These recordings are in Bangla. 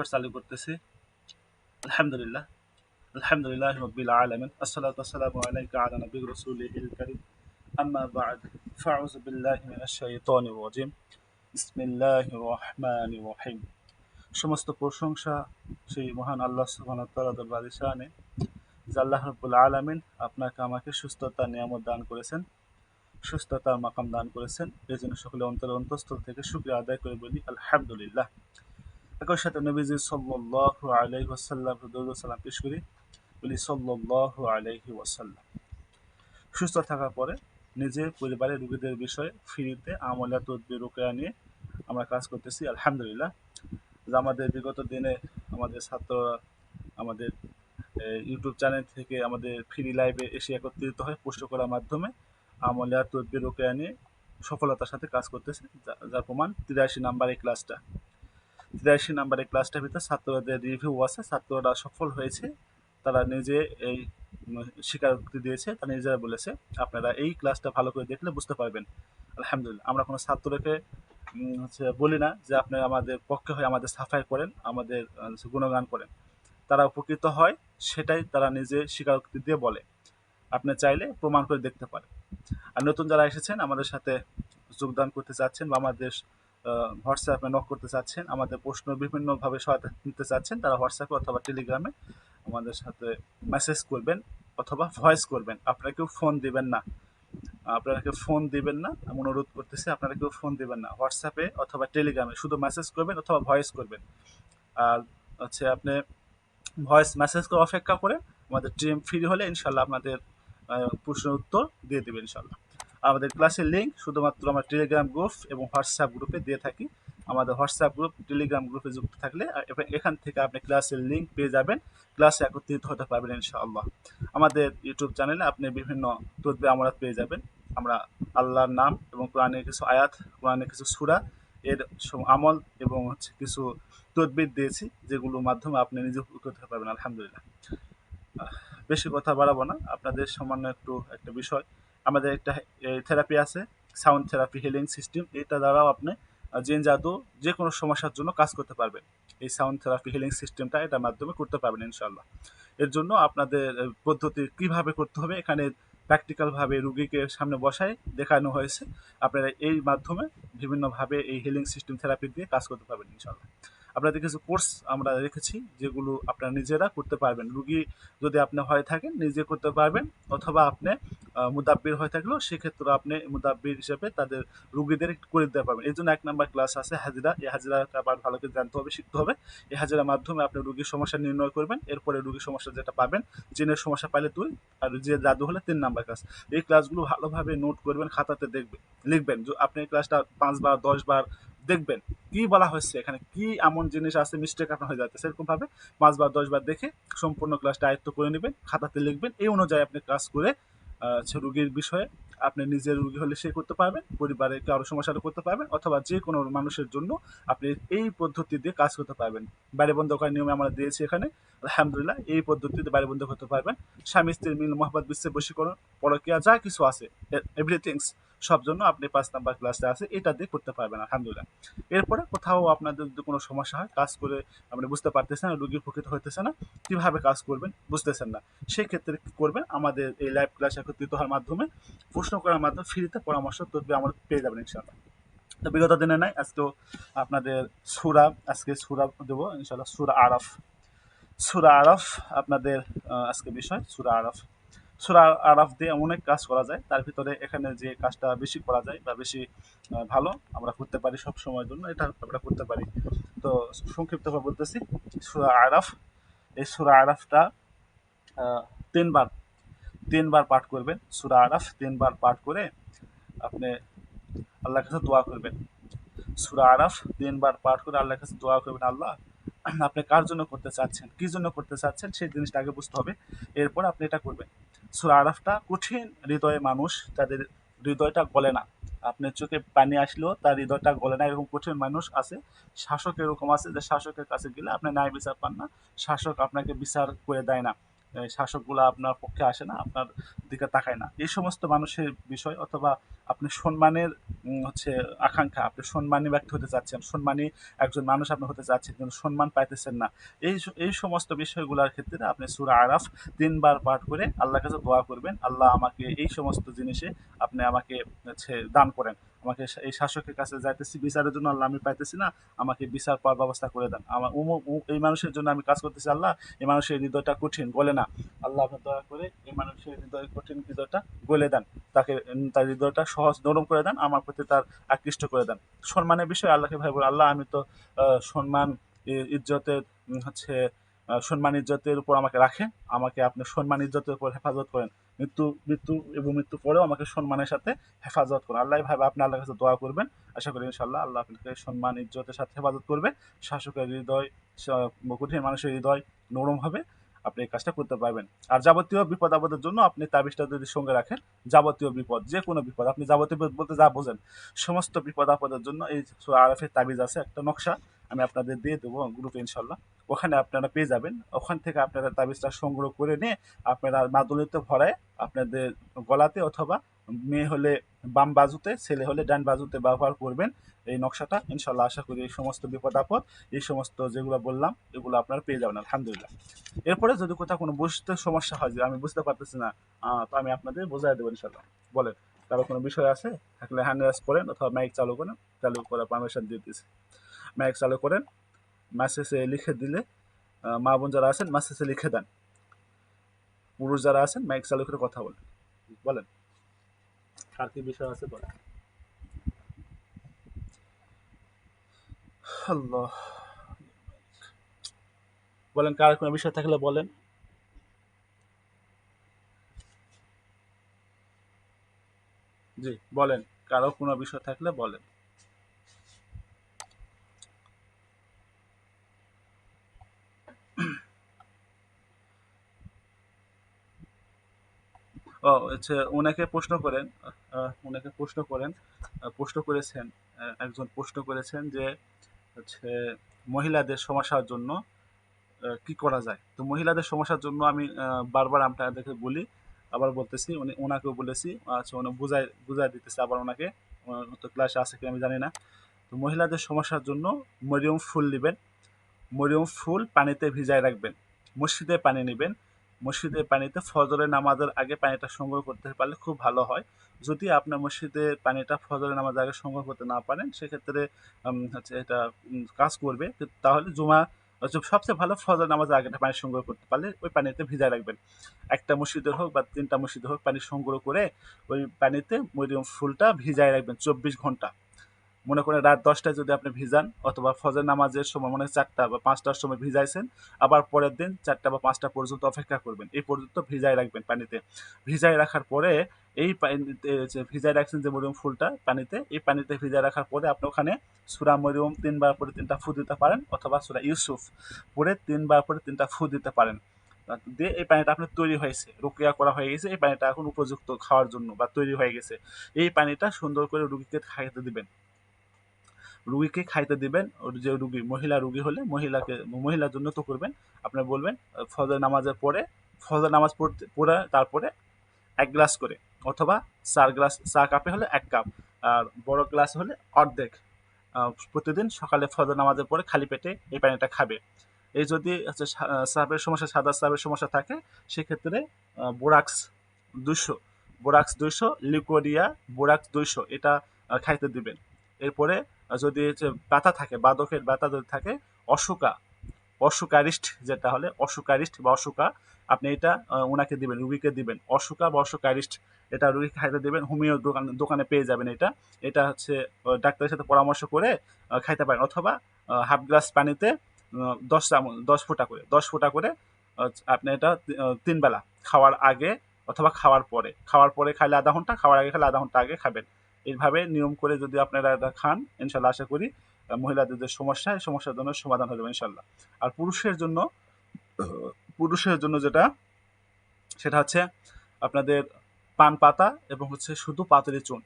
চালু করতেছি। আলহামদুলিল্লাহ আলহামদুলিল্লাহ রাব্বিল আলামিন আসসালাতু ওয়াসসালামু আলাইকা আলা নবিয়্যির রাসূলিল কারীম আম্মা বা'দ ফাউযু বিল্লাহি মিনাশ শাইতানির রাজীম বিসমিল্লাহির রহমানির রহিম। সমস্ত প্রশংসা সেই মহান আল্লাহ সুবহানাহু ওয়া তাআলার দরবারে শানে যে আল্লাহ রাব্বুল আলামিন আপনাকে আমাকে সুস্থতার নিয়ামত দান করেছেন, সুস্থতার মাকাম দান করেছেন। এজন্য সকলে অন্তঃস্থল থেকে শুকরিয়া আদায় করে বলি আলহামদুলিল্লাহ। একই সাথে নবীজি সাল্লাল্লাহু আলাইহি ওয়াসাল্লাম দরুদ ও সালাম পেশ করি, বলি সাল্লাল্লাহু আলাইহি ওয়াসাল্লাম। সুস্থ থাকার পরে নিজের পরিবারের রোগীদের বিষয়ে ফ্রিতে আমলা তদবির রুকিয়া নিয়ে আমরা কাজ করতেছি আলহামদুলিল্লাহ। যে আমাদের বিগত দিনে আমাদের ছাত্ররা আমাদের ইউটিউব চ্যানেল থেকে আমাদের ফ্রি লাইভে এসে একত্রিত হয় পোস্ট করার মাধ্যমে আমলা তদবির রুকিয়া নিয়ে সফলতার সাথে কাজ করতেছে, যার প্রমাণ 83 নাম্বার এই ক্লাসটা। 83 নাম্বারের ক্লাসটার ভিতরে ছাত্রদের রিভিউ আছে, ছাত্ররা সফল হয়েছে, তারা নিজে এই স্বীকারোক্তি দিয়েছে, তারা নিজেরা বলেছে। আপনারা এই ক্লাসটা ভালো করে দেখলে বুঝতে পারবেন। আলহামদুলিল্লাহ, আমরা কোনো ছাত্রকে বলি না যে আপনি আমাদের পক্ষে হয়ে আমাদের সাফাই করেন, আমাদের গুণগান করেন। তারা উপকৃত হয়, সেটাই তারা নিজে স্বীকারোক্তি দিয়ে বলে। আপনি চাইলে প্রমাণ করে দেখতে পারেন। আর নতুন যারা এসেছেন আমাদের সাথে যোগদান করতে চাচ্ছেন বা আমাদের হোয়াটসঅ্যাপে নক করতে চাচ্ছেন, আমাদের প্রশ্ন বিভিন্নভাবে সহায়তা নিতে চাচ্ছেন, তারা হোয়াটসঅ্যাপে অথবা টেলিগ্রামে আমাদের সাথে মেসেজ করবেন অথবা ভয়েস করবেন। আপনারা কেউ ফোন দিবেন না, আপনারা কেউ ফোন দিবেন না, আমি অনুরোধ করতেছি, আপনারা কেউ ফোন দিবেন না। হোয়াটসঅ্যাপে অথবা টেলিগ্রামে শুধু মেসেজ করবেন অথবা ভয়েস করবেন। আর আপনি ভয়েস মেসেজ করে অপেক্ষা করে আমাদের টিম ফ্রি হলে ইনশাল্লাহ আপনাদের প্রশ্নের উত্তর দিয়ে দেবে ইনশাল্লাহ। আমাদের ক্লাসের লিঙ্ক শুধুমাত্র আমার টেলিগ্রাম গ্রুপ এবং হোয়াটসঅ্যাপ গ্রুপে দিয়ে থাকি। আমাদের হোয়াটসঅ্যাপ গ্রুপ টেলিগ্রাম গ্রুপে যুক্ত থাকলে এখান থেকে আপনি ক্লাসের লিঙ্ক পেয়ে যাবেন, ক্লাসে একত্রিত হতে পারবেন ইনশাআল্লাহ। আমাদের ইউটিউব চ্যানেলে আপনি বিভিন্ন তদবির আমলাত পেয়ে যাবেন। আমরা আল্লাহর নাম এবং কোরআনের কিছু আয়াত, কোরআনের কিছু সূরা এর আমল এবং কিছু তদবির দিয়েছি, যেগুলোর মাধ্যমে আপনি নিজে উপকৃত হতে পারবেন আলহামদুলিল্লাহ। বেশি কথা বাড়াবো না, আপনাদের সামান্য একটা বিষয়। আমাদের একটা থেরাপি আছে, সাউন্ড থেরাপি হিলিং সিস্টেম। এটা দ্বারাও আপনি জিন জাদু যে কোনো সমস্যার জন্য কাজ করতে পারবেন। এই সাউন্ড থেরাপি হিলিং সিস্টেমটা এটার মাধ্যমে করতে পারবেন ইনশাল্লাহ। এর জন্য আপনাদের পদ্ধতি কিভাবে করতে হবে এখানে প্র্যাকটিক্যালভাবে রুগীকে সামনে বসায় দেখানো হয়েছে। আপনারা এই মাধ্যমে বিভিন্নভাবে এই হিলিং সিস্টেম থেরাপি দিয়ে কাজ করতে পারবেন ইনশাল্লাহ। আপনাদের কিছু কোর্স আমরা রেখেছি, যেগুলো আপনারা নিজেরা করতে পারবেন। রুগী যদি আপনি হয়ে থাকেন নিজে করতে পারবেন, অথবা আপনি মুদাব্বির হয়ে থাকলেও সেক্ষেত্রে আপনি মুদাব্বির হিসেবে তাদের রুগীদের করে দিতে পারবেন। এই জন্য 1 নম্বর ক্লাস আছে হাজিরা। এই হাজিরাটা আবার ভালো করে জানতে হবে, শিখতে হবে। এই হাজিরার মাধ্যমে আপনি রুগীর সমস্যা নির্ণয় করবেন, এরপরে রুগীর সমস্যা যেটা পাবেন, জিনের সমস্যা পাইলে 2 আর যে জাদু হলে 3 নম্বর ক্লাস। এই ক্লাসগুলো ভালোভাবে নোট করবেন, খাতাতে দেখবেন, লিখবেন। আপনি এই ক্লাসটা 5 বার 10 বার দেখবেন কি বলা হয়েছে, এখানে কি এমন জিনিস আছে মিস্টেক আপনার হয়ে যাচ্ছে, সেরকম ভাবে 5 বার 10 বার দেখে সম্পূর্ণ ক্লাসটা আয়ত্ত করে নেবেন, খাতাতে লিখবেন। এই অনুযায়ী আপনি কাজ করে রুগীর বিষয়ে আপনি নিজের রুগী হলে সে করতে পারবেন, পরিবারে কারো সমস্যাটা করতে পারবেন, অথবা যে কোনো মানুষের জন্য আপনি এই পদ্ধতি দিয়ে কাজ করতে পারবেন। বাড়ি বন্ধ করার নিয়মে আমরা দিয়েছি এখানে আলহামদুলিল্লাহ। এই পদ্ধতিতে বাড়ি বন্ধ করতে পারবেন। স্বামী স্ত্রীর মিল মোহাম্মদ বিশ্বের বশীকরণ, পরকীয়া, যা কিছু আছে এভরিথিংস সব জন্য আপনি 5 নম্বর ক্লাসে আছে, এটা দিয়ে করতে পারবেন আলহামদুলিল্লাহ। এরপরে কোথাও আপনাদের যদি কোনো সমস্যা হয়, কাজ করে আপনি বুঝতে পারতেছেন না, রুগী উপকৃত হইতেছে না, কিভাবে কাজ করবেন বুঝতেছেন না, সেই ক্ষেত্রে কি করবেন, আমাদের এই লাইভ ক্লাস একত্রিত হওয়ার মাধ্যমে প্রশ্ন করার মাধ্যমে ফ্রিতে পরামর্শ তদবির আমরা পেয়ে যাবেন ইনশাআল্লাহ। তো বিগত দিনে নাই, আজকেও আপনাদের আজকে সূরা দেবো ইনশাআল্লাহ। সূরা আরাফ আপনাদের আজকে বিষয় সূরা আরাফ দিয়ে অনেক কাজ করা যায়। তার ভিতরে এখানে যে কাজটা বেশি করা যায় বা বেশি ভালো আমরা করতে পারি সব সময়ের জন্য, এটা আমরা করতে পারি। তো সংক্ষিপ্তভাবে বলতেছি, সূরা আরাফ, এই সূরা আরাফটা 3 বার 3 বার পাঠ করবেন। সূরা আরাফ 3 বার পাঠ করে আপনি আল্লাহর কাছে দোয়া করবেন। সূরা আরাফ 3 বার পাঠ করে আল্লাহর কাছে দোয়া করবেন, আল্লাহ আপনি কার জন্য করতে চাচ্ছেন, কি জন্য করতে চাচ্ছেন, সেই জিনিসটা আগে বুঝতে হবে, এরপর আপনি এটা করবেন। সূরা আরাফটা কঠিন হৃদয়ে মানুষ, তাদের হৃদয়টা গলে না, আপনার চোখে পানি আসলেও তার হৃদয়টা গলে না, এরকম কঠিন মানুষ আছে। শাসক এরকম আছে যে শাসকের কাছে গেলে আপনি ন্যায় বিচার পান না, শাসক আপনাকে বিচার করে দেয় না, শাসকগুলো আপনার পক্ষে আসে না, আপনার দিকে তাকায় না। এই সমস্ত মানুষের বিষয়, অথবা আপনি সম্মানের হচ্ছে আকাঙ্ক্ষা, আপনি সম্মানী ব্যক্তি হতে চাচ্ছেন, সম্মানী একজন মানুষ আপনি হতে চাচ্ছেন কিন্তু সম্মান পাইতেছেন না, এই সমস্ত বিষয়গুলোর ক্ষেত্রে আপনি সূরা আরাফ ৩ বার পাঠ করে আল্লাহর কাছে দোয়া করবেন, আল্লাহ আমাকে এই সমস্ত জিনিসে আপনি আমাকে হচ্ছে দান করেন, আমাকে এই শাসকের কাছে যাইতেছি বিচারের জন্য, আল্লাহ আমি পাইতেছি না, আমাকে বিচার পাওয়ার ব্যবস্থা করে দেন, আমার এই মানুষের জন্য আমি কাজ করতেছি, আল্লাহ এই মানুষের হৃদয়টা কঠিন বলে না, আল্লাহ আপনি দয়া করে এই মানুষের হৃদয় কঠিন হৃদয়টা গলে দেন, তাকে তার হৃদয়টা সহজ নরম করে দেন, আমার প্রতি তার আকৃষ্ট করে দেন। সম্মানের বিষয়ে আল্লাহকে ভাই বলে, আল্লাহ আমি তো সম্মান ইজ্জতের হচ্ছে সম্মান ইজ্জতের উপর আমাকে রাখেন, আমাকে আপনি সম্মান ইজ্জতের উপর হেফাজত করেন, মৃত্যু এবং মৃত্যু পরেও আমাকে সম্মানের সাথে হেফাজত করেন। আল্লাহ ভাবে আপনি আল্লাহর কাছে দোয়া করবেন, আশা করি ইনশাল্লাহ আল্লাহ আপনাকে সম্মান ইজ্জতের সাথে হেফাজত করবে, শাসকের হৃদয় কঠিন মানুষের হৃদয় নরম হবে, আপনি এই কাজটা করতে পারবেন। আর যাবতীয় বিপদ আপদের জন্য আপনি তাবিজটা যদি সঙ্গে রাখেন, যাবতীয় বিপদ যে কোনো বিপদ, আপনি যাবতীয় বিপদ বলতে যা বোঝেন, সমস্ত বিপদ আপদের জন্য এই সূরা আরাফের তাবিজ আছে, একটা নকশা আমি আপনাদের দিয়ে দেবো গ্রুপে ইনশাল্লাহ, ওখানে আপনারা পেয়ে যাবেন, ওখান থেকে আপনারা তাবিজটা সংগ্রহ করে নিয়ে আপনারা মাদুলিতে ভরায় আপনাদের গলাতে অথবা মেয়ে হলে বাম বাজুতে, ছেলে হলে ডান বাজুতে ব্যবহার করবেন এই নকশাটা, ইনশাল্লাহ আশা করি এই সমস্ত বিপদ আপদ, এই সমস্ত যেগুলো বললাম এগুলো আপনারা পেয়ে যাবেন আলহামদুলিল্লাহ। এরপরে যদি কোথাও কোনো বুঝতে সমস্যা হয় যে আমি বুঝতে পারতেছি না, তো আমি আপনাদের বোঝাই দেবো ইনশাল্লাহ। বলেন, কারো কোনো বিষয় আছে থাকলে হ্যান্ড রেজ করেন অথবা মাইক চালু করেন, চালু করার পারমিশন দিয়ে দিয়েছি, মাইক চালু করেন, মেসেজে লিখে দিলে মা বোন যারা আছেন মেসেজে লিখে দেন, পুরুষ যারা আছেন মাইক চালু করে কথা বলেন, বলেন আর কি বিষয় আছে বলেন। আল্লাহ, বলেন কার কোনো বিষয় থাকলে বলেন। জি বলেন, কারো কোনো বিষয় থাকলে বলেন। ও হচ্ছে ওনাকে প্রশ্ন করেন, ওনাকে প্রশ্ন করেন, প্রশ্ন করেছেন, একজন প্রশ্ন করেছেন যে হচ্ছে মহিলাদের সমস্যার জন্য কি করা যায়। তো মহিলাদের সমস্যার জন্য আমি বারবার আপনাদেরকে বলি, আবার বলতেছি, উনি ওনাকেও বলেছি, আচ্ছা উনি বুঝাই দিতেছে আবার ওনাকে, তো ক্লাসে আছে কি আমি জানি না। তো মহিলাদের সমস্যার জন্য মরিয়ম ফুল নেবেন, মরিয়ম ফুল পানিতে ভিজায় রাখবেন, মসজিদে পানি নেবেন, মসজিদের পানিতে ফজরের নামাজের আগে পানিটা সংগ্রহ করতে পারলে খুব ভালো হয়। যদি আপনার মসজিদের পানিটা ফজরের নামাজের আগে সংগ্রহ করতে না পারেন সেক্ষেত্রে হচ্ছে এটা কাজ করবে, তাহলে জুমা হচ্ছে সবচেয়ে ভালো, ফজর নামাজের আগে পানি সংগ্রহ করতে পারলে ওই পানিতে ভিজায় রাখবেন, একটা মসজিদের হোক বা ৩টা মসজিদে হোক পানি সংগ্রহ করে ওই পানিতে মরিয়ম ফুলটা ভিজায় রাখবেন ২৪ ঘন্টা। মনে করেন রাত ১০টায় যদি আপনি ভিজান অথবা ফজর নামাজের সময় মনে হয় ৪টা বা ৫টার সময় ভিজাইছেন, আবার পরের দিন ৪টা বা ৫টা পর্যন্ত অপেক্ষা করবেন, এই পর্যন্ত ভিজায় রাখবেন পানিতে। ভিজায় রাখার পরে এই পানিতে যে ভিজায় রাখছেন যে মরিয়ম ফুলটা পানিতে, এই পানিতে ভিজায় রাখার পরে আপনি ওখানে সূরা মরিয়ম ৩ বার পরে ৩টা ফু দিতে পারেন অথবা সূরা ইউসুফ পরে ৩ বার পরে ৩টা ফু দিতে পারেন, দিয়ে এই পানিটা আপনার তৈরি হয়েছে, রুকিয়া করা হয়ে গেছে, এই পানিটা এখন উপযুক্ত খাওয়ার জন্য বা তৈরি হয়ে গেছে। এই পানিটা সুন্দর করে রুগীকে খাইতে দিবেন, রুগীকে খাইতে দিবেন, ওর যে রুগী মহিলা রুগী হলে মহিলার জন্য তো করবেন, আপনি বলবেন ফজর নামাজের পরে, ফজর নামাজ পড়ে তারপরে ১ গ্লাস করে অথবা ৪ গ্লাস, চা কাপে হলে ১ কাপ, আর বড় গ্লাস হলে অর্ধেক, প্রতিদিন সকালে ফজর নামাজের পরে খালি পেটে এই পানিটা খাবে। এই যদি হচ্ছে সাপের সমস্যা, সাদা সাপের সমস্যা থাকে সেক্ষেত্রে বোরাক্স ২০০, বোরাক্স ২০০, লিকোরিয়া বোরাক্স ২০০ এটা খাইতে দিবেন। এরপরে যদি হচ্ছে ব্যথা থাকে, বাদকের ব্যথা যদি থাকে, অশোকা, অশোকারিস্ট যেটা হলে অশোকারিস্ট বা অশোকা, আপনি এটা ওনাকে দিবেন, রুগীকে দিবেন, অশোকা বা অশোকারিস্ট এটা রুগীকে খাইতে দিবেন, হোমিও দোকানে পেয়ে যাবেন এটা। এটা হচ্ছে ডাক্তারের সাথে পরামর্শ করে খাইতে পারেন, অথবা হাফ গ্লাস পানিতে ১০ ফোঁটা করে আপনি এটা ৩ বেলা, খাওয়ার আগে অথবা খাওয়ার পরে, খাওয়ার পরে খাইলে আধা ঘন্টা, খাওয়ার আগে খাইলে আধা ঘন্টা আগে খাবেন। এইভাবে নিয়ম করে যদি আপনারা এটা খান ইনশাল্লাহ আশা করি মহিলাদের যে সমস্যা, এই সমস্যার জন্য সমাধান হয়ে যাবে ইনশাল্লাহ। আর পুরুষের জন্য যেটা, সেটা হচ্ছে আপনাদের পান পাতা এবং হচ্ছে শুধু পাতুরি চুন,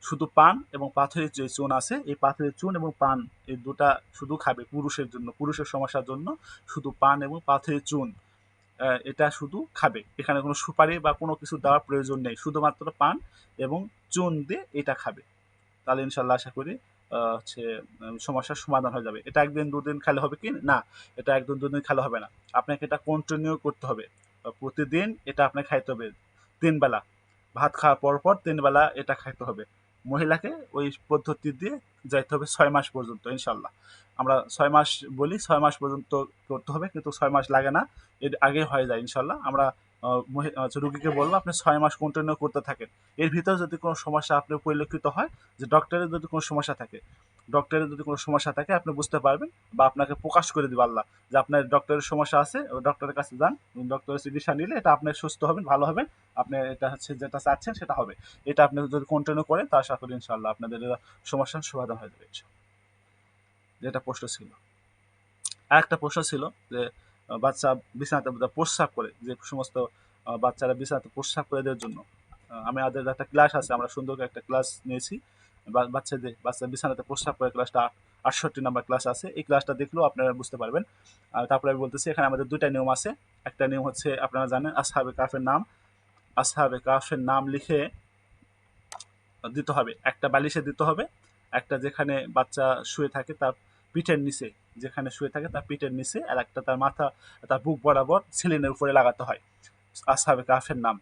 শুধু পান এবং পাথরের যে চুন আছে, এই পাথরের চুন এবং পান এই দুটা শুধু খাবে পুরুষের জন্য, পুরুষের সমস্যার জন্য শুধু পান এবং পাথরের চুন, এটা শুধু খাবে, এখানে কোনো সুপারি বা কোনো কিছু দেওয়ার প্রয়োজন নেই, শুধুমাত্র পান এবং চুন দিয়ে এটা খাবে, তাহলে ইনশাল্লাহ আশা করি হচ্ছে সমস্যার সমাধান হয়ে যাবে। এটা একদিন দুদিন খেলে হবে কি না, এটা একদিন দুদিন খেলে হবে না, আপনাকে এটা কন্টিনিউ করতে হবে। প্রতিদিন এটা আপনাকে খাইতে হবে 3 বেলা, ভাত খাওয়ার পর পর 3 বেলা এটা খাইতে হবে। মহিলাকে ওই পদ্ধতি দিয়ে যাইতে হবে 6 মাস পর্যন্ত ইনশাল্লাহ। আমরা 6 মাস বলি, 6 মাস পর্যন্ত করতে হবে, কিন্তু 6 মাস লাগে না, এর আগে হয়ে যায় ইনশাল্লাহ। আমরা রুগীকে বলবো আপনি 6 মাস কন্টিনিউ করতে থাকেন। এর ভিতরে যদি কোনো সমস্যা আপনার পরিলক্ষিত হয়, যে ডক্টরের যদি কোনো সমস্যা থাকে, আপনি বুঝতে পারবেন বা আপনাকে প্রকাশ করে দিবে আল্লাহ যে আপনার ডক্টরের সমস্যা আছে, ওই ডক্টরের কাছে যান, ডক্টরের চিকিৎসা নিলে এটা আপনি সুস্থ হবেন, ভালো হবেন, আপনি এটা হচ্ছে যেটা চাচ্ছেন সেটা হবে। এটা আপনি যদি কন্টিনিউ করেন তা আশা করি ইনশাল্লাহ আপনাদের সমস্যার সমাধান হয়ে যাবে ইনশাল্লাহ। যেটা প্রশ্ন ছিল, আর একটা প্রশ্ন ছিল যে বাচ্চা বিছানাতে প্রস্রাব করে, যে সমস্ত বাচ্চারা বিছানাতে প্রস্রাব করে দেওয়ার জন্য আমি আমাদের একটা ক্লাস আছে, আমরা সুন্দর করে একটা ক্লাস নিয়েছি বাচ্চা বিছানাতে প্রস্রাব করে, ক্লাসটা 68 নাম্বার ক্লাস আছে, এই ক্লাসটা দেখলেও আপনারা বুঝতে পারবেন। আর তারপরে আমি বলতেছি এখানে আমাদের 2টা নিয়ম আছে। একটা নিয়ম হচ্ছে আপনারা জানেন আসহাবে কাফের নাম লিখে দিতে হবে, একটা বালিশে দিতে হবে, একটা যেখানে বাচ্চা শুয়ে থাকে তার পিঠের নিচে, যেখানে শুয়ে থাকে তার পিঠের নিচে, আর একটা তার বুক বরাবর সিলিনের উপরে লাগাতে হয়। আসহাবে কাফের নাম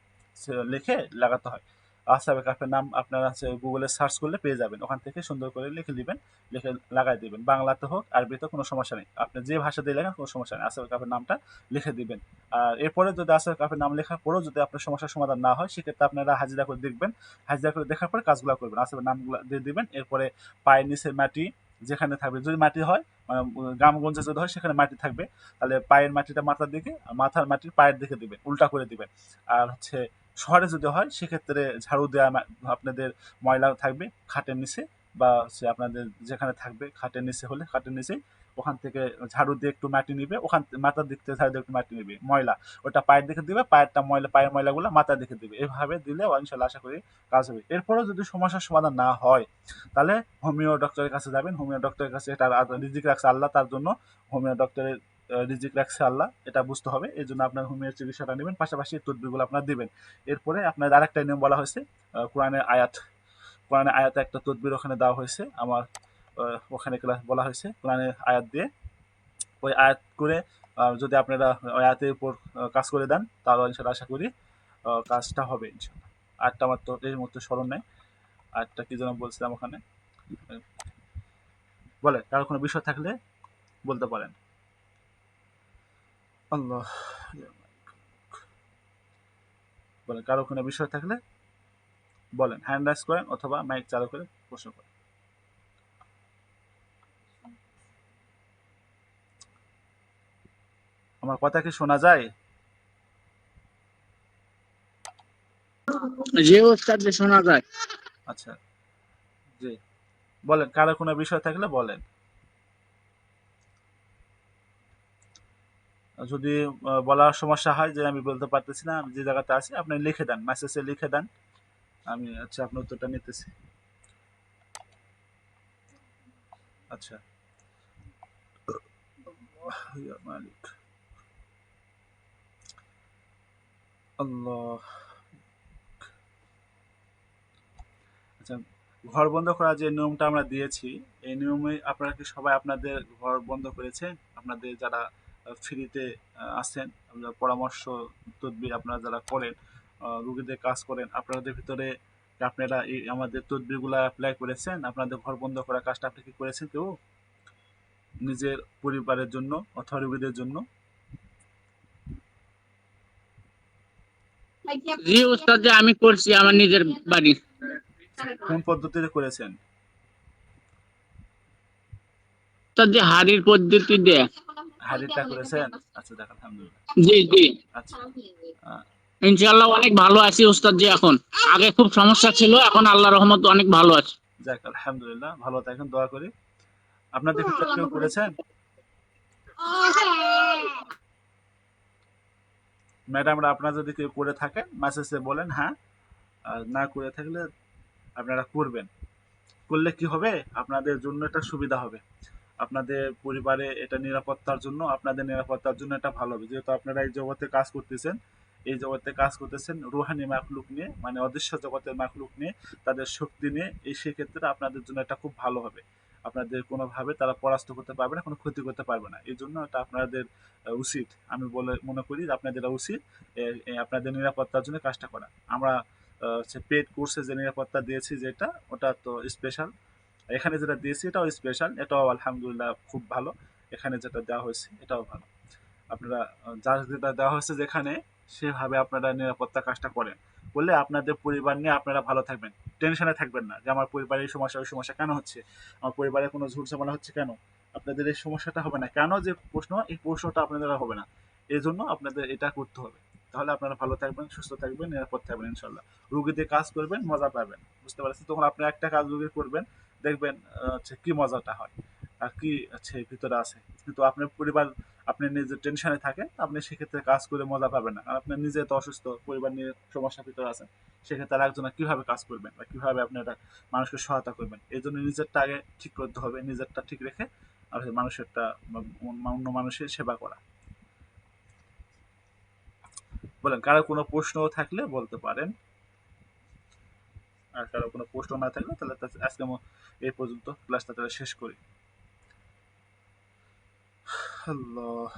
লিখে লাগাতে হয়। আসহাবে কাফের নাম আপনারা হচ্ছে গুগলে সার্চ করলে পেয়ে যাবেন, ওখান থেকে সুন্দর করে লিখে দিবেন, লিখে লাগাই দিবেন, বাংলাতে হোক আরবিতে কোনো সমস্যা নেই, আপনি যে ভাষা দিয়ে লেখেন কোনো সমস্যা নেই, আসহাবে কাফের নামটা লিখে দিবেন। আর এরপরে যদি আসহাবে কাফের নাম লেখার পরেও যদি আপনার সমস্যার সমাধান না হয়, সেক্ষেত্রে আপনারা হাজিরা করে দেখবেন, হাজিরা করে দেখার পরে কাজগুলো করবেন, আসহাবে নামগুলো দিয়ে দিবেন। এরপরে পায়ের নিচের মাটি যেখানে থাকবে, যদি মাটি হয় মানে গ্রামগঞ্জে যদি হয় সেখানে মাটি থাকবে, তাহলে পায়ের মাটিটা মাথার দিকে, আর মাথার মাটি পায়ের দিকে দিবেন, উল্টা করে দিবেন। আর হচ্ছে শহরে যদি হয় সেক্ষেত্রে ঝাড়ু দেওয়া আপনাদের ময়লা থাকবে খাটের নিচে, বা হচ্ছে আপনাদের যেখানে থাকবে খাটের নিচে হলে খাটের নিচেই, ওখান থেকে ঝাড়ু দিয়ে একটু মাটি নিবে, ওখান মাথার দিক থেকে ঝাড়ু দিয়ে একটু মাটি নিবে, ময়লা ওটা পায়ের দিকে দিবে, পায়ের ময়লাগুলো মাথার দিকে দিবে, এভাবে দিলে ইনশাল্লাহ আশা করি কাজ হবে। এরপরেও যদি সমস্যার সমাধান না হয়, তাহলে হোমিও ডক্টরের কাছে যাবেন। হোমিও ডক্টরের কাছে এটা রিজিক রাখছে আল্লাহ, তার জন্য হোমিও ডক্টরের রিজিক রাখছে আল্লাহ, এটা বুঝতে হবে, এই জন্য আপনার হোমিও চিকিৎসাটা নেবেন, পাশাপাশি তদবিরগুলো আপনার দিবেন। এরপরে আপনার আরেকটা নিয়ম বলা হয়েছে, কোরআনের আয়াতে একটা তদবির ওখানে দেওয়া হয়েছে, আমার ওখানে বলা হয়েছে কোরআনের আয়াত দিয়ে, ওই আয়াত করে যদি আপনারা ওই আয়াতের উপর কাজ করে দেন, তাহলে ইনশাল্লাহ আশা করি কাজটা হবে ইনশাল্লাহ। আয়াতটা আমার তো এই মুহূর্তে স্মরণ নেই, আয়াতটা কি যেন বলছিলাম ওখানে, বলে কারো কোনো বিষয় থাকলে বলতে পারেন। আল্লাহ, বলেন কারো কোনো বিষয় থাকলে বলেন, হ্যান্ড রাইজ করেন অথবা মাইক চালু করে প্রশ্ন করেন। আমার কথা কি শোনা যায়? জি ওস্তাদ, শোনা যায়। আচ্ছা, জি বলেন, কারো কোনো বিষয় থাকলে বলেন। যদি বলার সমস্যা হয় যে আমি বলতে পারতেছি না, আমি যে জায়গাতে আছি, আপনি লিখে দেন, মেসেজে লিখে দেন, আমি আচ্ছা আপনার উত্তরটা নিতেছি। আচ্ছা, ইয়া মালিক, আল্লাহ। আচ্ছা, ঘর বন্ধ করার যে নিয়মটা আমরা দিয়েছি, এই নিয়মে আপনারা কি সবাই আপনাদের ঘর বন্ধ করেছেন? আপনাদের যারা ফ্রিতে আছেন, পরামর্শ তদবির আপনারা যারা করেন, রুগীদের কাজ করেন, আপনাদের ভিতরে কি আপনারা এই আমাদের তদবিরগুলো অ্যাপ্লাই করেছেন? আপনাদের ঘর বন্ধ করার কাজটা আপনি কি করেছেন কেউ নিজের পরিবারের জন্য অথবা রুগীদের জন্য? জি ওস্তাদ, যে আমি করছি আমার নিজের বাড়ি। কোন পদ্ধতিতে করেছেন? ওস্তাদ, যে হাড়ির পদ্ধতি দিয়ে। হাড়িটা করেছেন? আচ্ছা, দেখ আলহামদুলিল্লাহ। জি জি, আচ্ছা, আহ, ইনশাআল্লাহ অনেক ভালো আছি ওস্তাদ। যে এখন আগে খুব সমস্যা ছিল, এখন আল্লাহর রহমতে অনেক ভালো আছি। যাক আলহামদুলিল্লাহ, ভালো থাকেন, দোয়া করি। আপনাদের ভিতরে কেউ করেছেন? ম্যাডামরা আপনারা যদি কেউ করে থাকেন মেসেজে বলেন হ্যাঁ, আর না করে থাকলে আপনারা করবেন। করলে কি হবে, আপনাদের জন্য এটা সুবিধা হবে, আপনাদের পরিবারে এটা নিরাপত্তার জন্য, আপনাদের নিরাপত্তার জন্য এটা ভালো হবে, যেহেতু আপনারা এই জগতে কাজ করতেছেন, এই জগতে কাজ করতেছেন রুহানি মাখলুক নিয়ে, মানে অদৃশ্য জগতের মাখলুক নিয়ে, তাদের শক্তি নিয়ে। এই সেক্ষেত্রে আপনাদের জন্য এটা খুব ভালো হবে। আপনাদের কোনোভাবে তারা পরাস্ত করতে পারবে না, কোনো ক্ষতি করতে পারবে না। এই জন্য এটা আপনাদের উচিত, আমি বলে মনে করি যে আপনাদের এটা উচিত আপনাদের নিরাপত্তার জন্য কাজটা করা। আমরা হচ্ছে পেড কোর্সে যে নিরাপত্তা দিয়েছি যেটা, ওটা তো স্পেশাল। এখানে যেটা দিয়েছি এটাও স্পেশাল, এটাও আলহামদুলিল্লাহ খুব ভালো। এখানে যেটা দেওয়া হয়েছে এটাও ভালো। আপনারা যা যেটা দেওয়া হয়েছে যেখানে, সেভাবে আপনারা নিরাপত্তা কাজটা করেন, করলে আপনাদের পরিবার নিয়ে আপনারা ভালো থাকবেন। টেনশনে থাকবেন না যে আমার পরিবারের এই সমস্যা ওই সমস্যা কেন হচ্ছে, আমার পরিবারে কোনো ঝুট ঝামেলা হচ্ছে কেন। আপনাদের এই সমস্যাটা হবে না কেন, যে প্রশ্ন, এই প্রশ্নটা আপনাদের আর হবে না। এই জন্য আপনাদের এটা করতে হবে। তাহলে আপনারা ভালো থাকবেন, সুস্থ থাকবেন, নিরাপদ থাকবেন ইনশাল্লাহ। রুগীদের কাজ করবেন, মজা পাবেন, বুঝতে পারছেন? তখন আপনি একটা কাজ রুগী করবেন, দেখবেন হচ্ছে কি মজাটা হয় আর কি হচ্ছে ভিতরে আছে। কিন্তু আপনার পরিবার, আপনি নিজে টেনশনে থাকেন, আপনি সেক্ষেত্রে কাজ করে মজা পাবেন না, কারণ আপনি নিজে তো অসুস্থ, পরিবার নিয়ে সমস্যার ভিতরে আছেন। সেক্ষেত্রে আর একজনে কিভাবে কাজ করবেন বা কিভাবে আপনি এটা মানুষকে সহায়তা করবেন? এই জন্য নিজেরটা আগে ঠিক করতে হবে, নিজেরটা ঠিক রেখে আর মানুষেরটা বা অন্য মানুষের সেবা করা। বলেন, কারো কোনো প্রশ্ন থাকলে বলতে পারেন। আর কারো কোনো প্রশ্ন না থাকলে তাহলে আজকে এই পর্যন্ত ক্লাসটা তাহলে শেষ করি। আল্লাহ,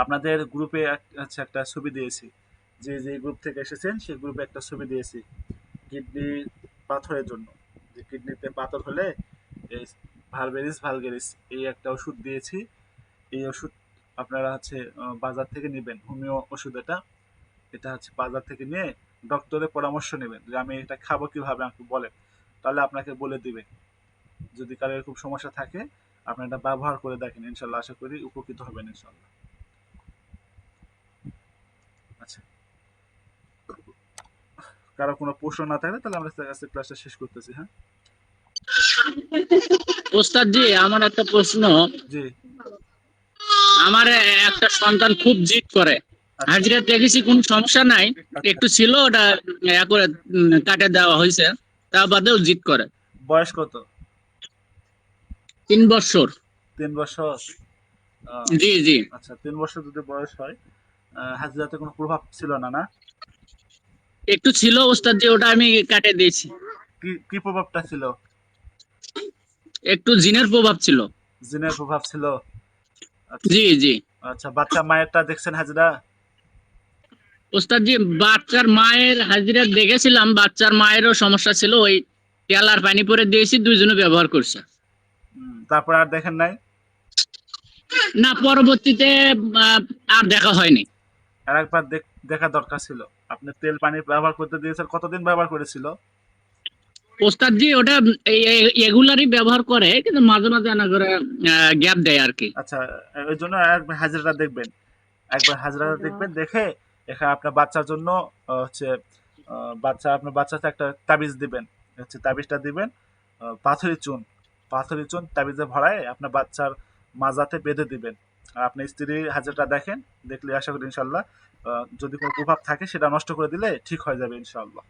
আপনাদের গ্রুপে আচ্ছা একটা ছবি দিয়েছি, যে যে গ্রুপ থেকে এসেছেন সেই গ্রুপে একটা ছবি দিয়েছি কিডনি পাথরের জন্য। যে কিডনিতে পাথর হলে এই ভালভেরিস ভালগেরিস এই একটা ওষুধ দিয়েছি। এই ওষুধ আপনারা হচ্ছে বাজার থেকে নেবেন, হোমিও ওষুধ এটা। এটা হচ্ছে বাজার থেকে নিয়ে ডক্টরের পরামর্শ নেবেন যে আমি এটা খাবো কিভাবে, আমাকে বলেন, তাহলে আপনাকে বলে দিবে। যদি কারো এরকম সমস্যা থাকে আপনি এটা ব্যবহার করে দেখেন, ইনশাল্লাহ আশা করি উপকৃত হবেন ইনশাল্লাহ। আচ্ছা, কারো কোনো প্রশ্ন না থাকলে তাহলে আমরা আজকে ক্লাসটা শেষ করতেছি। হ্যাঁ ওস্তাদ জি, আমার একটা প্রশ্ন। জি। আমার একটা সন্তান খুব জিদ করে। আচ্ছা হাজিরা দেখেছি, কোন সমস্যা নাই, আচ্ছা। একটু ছিল ওটা করে কাটে দেওয়া হয়েছে, তা বাদেও জিদ করে। বয়স কত? 3 বছর। 3 বছর? আহ, জি জি। আচ্ছা, 3 বছর যদি বয়স হয়, হাজিরাতে কোনো প্রভাব ছিল না, না? একটু ছিল ওস্তাদ জি, ওটা আমি কাটে দিয়েছি। কি কি প্রভাবটা ছিল? একটু জিনের প্রভাব ছিল। জিনের প্রভাব ছিল? আচ্ছা জি জি। আচ্ছা। বাচ্চা মায়েরটা দেখছেন হাজিরা? ওস্তাদ জি, বাচ্চার মায়ের হাজিরা দেখেছিলাম, বাচ্চার মায়েরও সমস্যা ছিল, ওই তেল আর পানি পরে দিয়েছি, দুইজনে ব্যবহার করছে। তারপর আর দেখেন নাই? না, পরবর্তীতে আহ, আর দেখা হয়নি। আর একবার দেখা দরকার ছিল। আপনি তেল পানি ব্যবহার করতে দিয়েছেন, কতদিন ব্যবহার করেছিল? ওস্তাদ জি, ওটা এগুলারই ব্যবহার করে, কিন্তু মাঝে মাঝে না করে গ্যাপ দেয় আর কি। আচ্ছা, ওই জন্য একবার হাজিরাটা দেখবেন, একবার হাজিরাটা দেখবেন, দেখে এখানে আপনার বাচ্চার জন্য হচ্ছে আপনার বাচ্চাতে একটা তাবিজ দিবেন। হচ্ছে তাবিজটা দিবেন পাথরি চুন, পাথরি চুন তাবিজে ভরায় আপনার বাচ্চার মাজাতে বেঁধে দিবেন। আর আপনার স্ত্রীর হাজিরাটা দেখেন, দেখলে আশা করি ইনশাল্লাহ যদি কোনো প্রভাব থাকে সেটা নষ্ট করে দিলে ঠিক হয়ে যাবে ইনশাল্লাহ।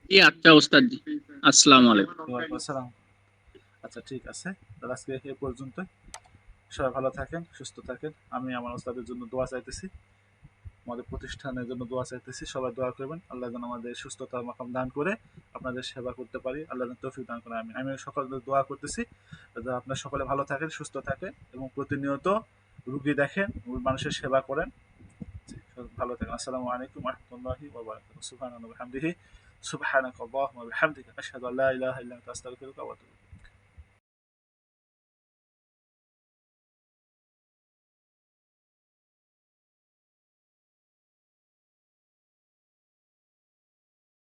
জি আচ্ছা ওস্তাদ জি, আসসালামু আলাইকুম। ওয়ালাইকুম আসসালাম। আচ্ছা ঠিক আছে, তাহলে আজকে এ পর্যন্ত। সবাই ভালো থাকেন, সুস্থ থাকেন। আমি আমার ওস্তাদের জন্য দোয়া চাইতেছি, আমাদের প্রতিষ্ঠানের জন্য দোয়া চাইতেছি। সবাই দোয়া করবেন, আল্লাহ যেন আমাদের সুস্থতা মাকাম দান করে আপনাদের সেবা করতে পারি, আল্লাহ যেন তৌফিক দান করে। আমি সকলদের দোয়া করতেছি যাতে আপনারা সকলে ভালো থাকেন, সুস্থ থাকেন এবং প্রতিনিয়ত রুগী দেখেন, মানুষের সেবা করেন। ভালো থাকেন। আসসালামু আলাইকুম ওয়া রাহমাতুল্লাহি ওয়া বারাকাতুহু। সুবহানাল্লাহি ওয়া বিহামদিহি, সুবহানাকাল্লাহুম্মা ওয়া বিহামদিকা, আশহাদু আল্লা ইলাহা ইল্লা আনতা, আস্তাগফিরুকা ওয়া আতুবু ইলাইক।